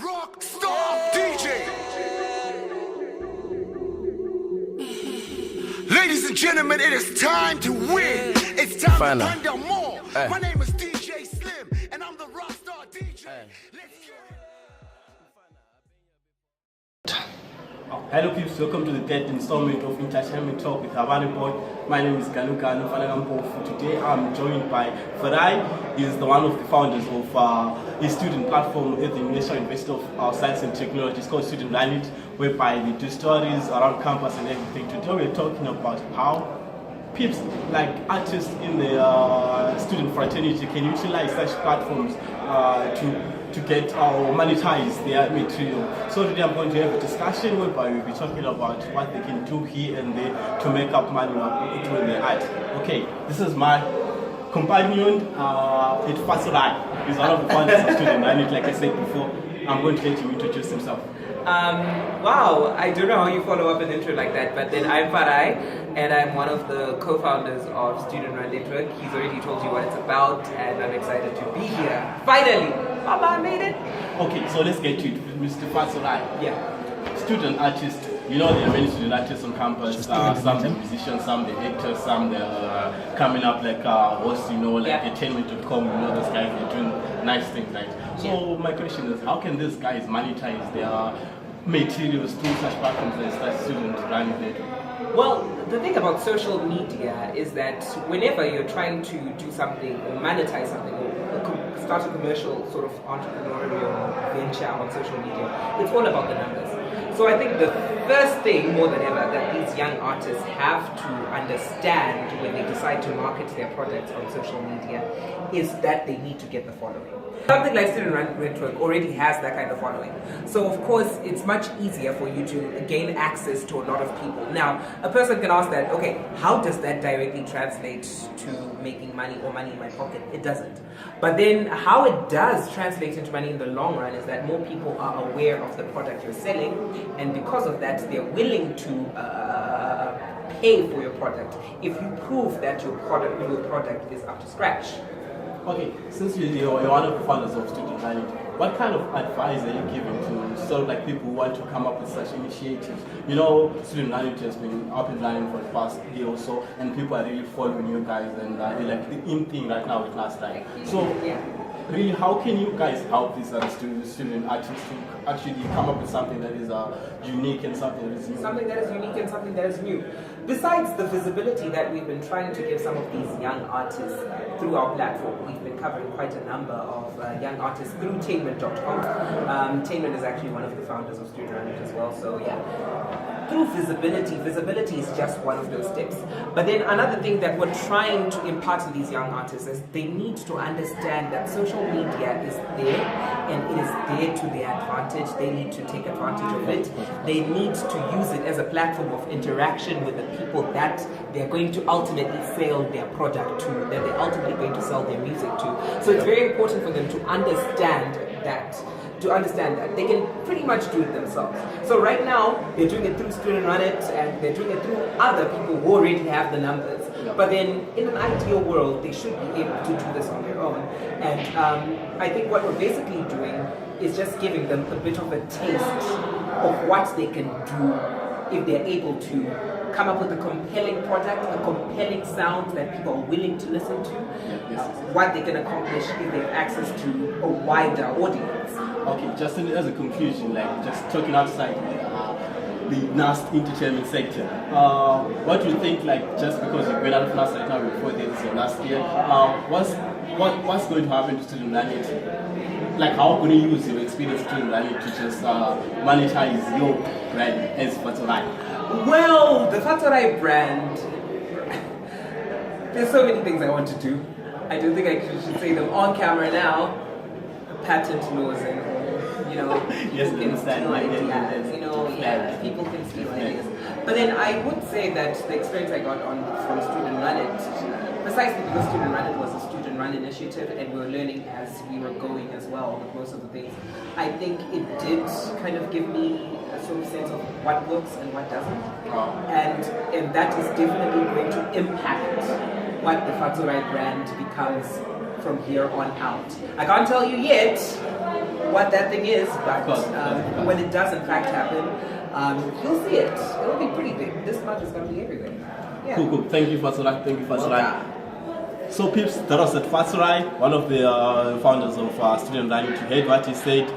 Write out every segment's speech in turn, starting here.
Rockstar DJ. Ladies and gentlemen, it is time to win. It's time to find out more. My name is DJ Slim, and I'm the Rockstar DJ. Let's get it. Hello peeps, welcome to the third installment of Entertainment Talk with Habane Boy. My name is Ganu Fanagam. Today I'm joined by Farai. He is one of the founders of a student platform at the National University of Science and Technology. It's called Student Planet, whereby they do stories around campus and everything. Today we're talking about how peeps, like artists in the student fraternity, can utilize such platforms to get or monetize their material. So today I'm going to have a discussion whereby we'll be talking about what they can do here and there to make up money through their art. Okay, this is my companion, it's Fasolai. He's one of the founders of Student Planet, like I said before. I'm going to let him introduce himself. Wow, I don't know how you follow up an intro like that, but then I'm Farai, and I'm one of the co-founders of Student Run Network. He's already told you what it's about, and I'm excited to be here. Finally! Mama, I made it! Okay, so let's get to it, Mr. Fasolai. Yeah. Student artists, you know there are many student artists on campus, some the musicians, some the actors, some the coming up like hosts, you know, like entertainment.com, you know, those guys, they're doing nice things, right? So my question is, how can these guys monetize their materials through such platforms as that Student Run Network? Well, the thing about social media is that whenever you're trying to do something or monetize something or start a commercial sort of entrepreneurial venture on social media, it's all about the numbers. So I think the first thing, more than ever, that these young artists have to understand when they decide to market their products on social media is that they need to get the following. Something like Student Run Network already has that kind of following. So of course, it's much easier for you to gain access to a lot of people. Now, a person can ask that, okay, how does that directly translate to making money or money in my pocket? It doesn't. But then how it does translate into money in the long run is that more people are aware of the product you're selling, and because of that, they're willing to pay for your product if you prove that your product is up to scratch. Okay, since you're one of the founders of Student Planet, what kind of advice are you giving to sort of like people who want to come up with such initiatives? You know, Student Planet has been up and running for the past year or so, and people are really following you guys, and they're like the in thing right now with last time. So, really, how can you guys help these student artists to actually come up with something that is unique and something that is new? Something that is unique and something that is new. Besides the visibility that we've been trying to give some of these young artists through our platform, we've been covering quite a number of young artists through Tainment.com. Tainment is actually one of the founders of Student Run as well, so yeah. Through visibility is just one of those steps. But then another thing that we're trying to impart to these young artists is they need to understand that social media is there and it is there to their advantage. They need to take advantage of it. They need to use it as a platform of interaction with the people that they're going to ultimately sell their product to, that they're ultimately going to sell their music to. So it's very important for them to understand that they can pretty much do it themselves. So right now, they're doing it through Student Run It, and they're doing it through other people who already have the numbers. But then, in an ideal world, they should be able to do this on their own. And I think what we're basically doing is just giving them a bit of a taste of what they can do if they're able to come up with a compelling product, a compelling sound that people are willing to listen to, what they can accomplish if they have access to a wider audience. Okay, just as a conclusion, like just talking outside the NAST entertainment sector, what do you think, like just because you've been out of NAST right now before this or last year, what's going to happen to Student Planet? Like how can you use your experience to Student Planet to just monetize your brand as Fasolai? Well, the Fasolai brand, there's so many things I want to do. I don't think I should say them on camera now. Patent laws and, you know, yes, people can steal ideas, you know, people can steal ideas. But then I would say that the experience I got from Student Run It, precisely because Student Run It was a student run initiative and we were learning as we were going as well with most of the things, I think it did kind of give me a sort of sense of what works and what doesn't. And that is definitely going to impact what the Fasolai brand becomes from here on out. I can't tell you yet, what that thing is, but when it does in fact happen, you'll see it. It'll be pretty big. This month is going to be everywhere. Yeah. Cool. Thank you, Fasirai. So, peeps, that was at Fasirai, one of the founders of Student Running. You heard what he said.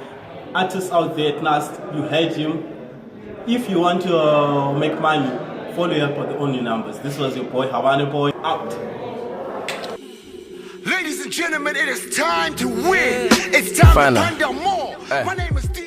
Artists out there at last, you heard him. If you want to make money, follow up on the only numbers. This was your boy, Habane Boy, out. Ladies and gentlemen, it is time to win. It's time to find out more. My name is DJ